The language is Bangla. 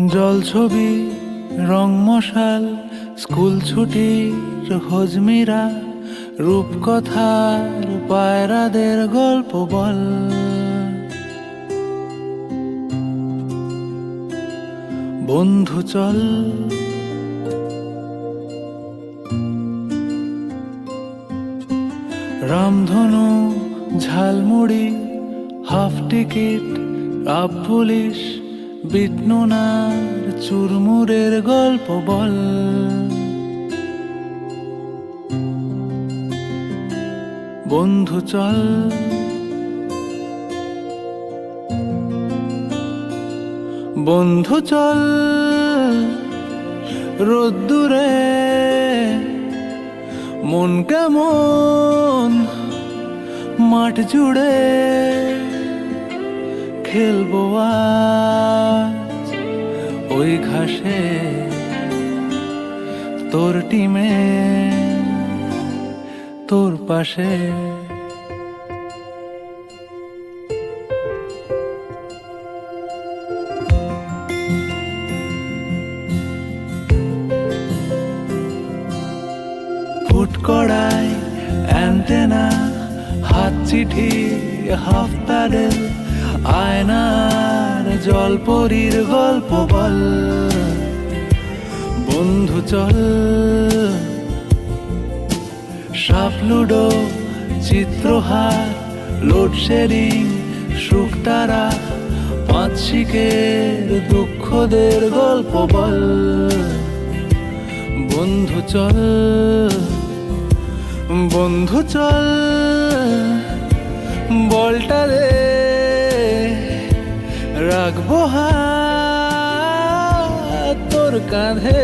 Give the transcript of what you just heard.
জলছবি রং মশাল স্কুল ছুটির হজমিরা রূপকথার পায়রাদের গল্প বল। বন্ধু চল রামধনু ঝালমুড়ি হাফ টিকিট আপ পুলিশ বিটনুনার চুরমুরের গল্প বল। বন্ধু চল বন্ধু চল রোদ্দুরে মন কেমন মাঠ জুড়ে খেলবো আজ ওই ঘাসে তোর টিমে তোর পাশে। ফুট কড়াই অ্যান্টেনা হাত চিঠি হাফ প্যাডেল আয়নার জলপরীর গল্প বল। বন্ধু চল সাপ লুডো চিত্রহার লোডশেডিং শুকতারা পাঁচ শিকের দুঃখদের গল্প বল। বন্ধু চল বন্ধু চল বলটা দে রাখবো হাত তোর কাঁধে।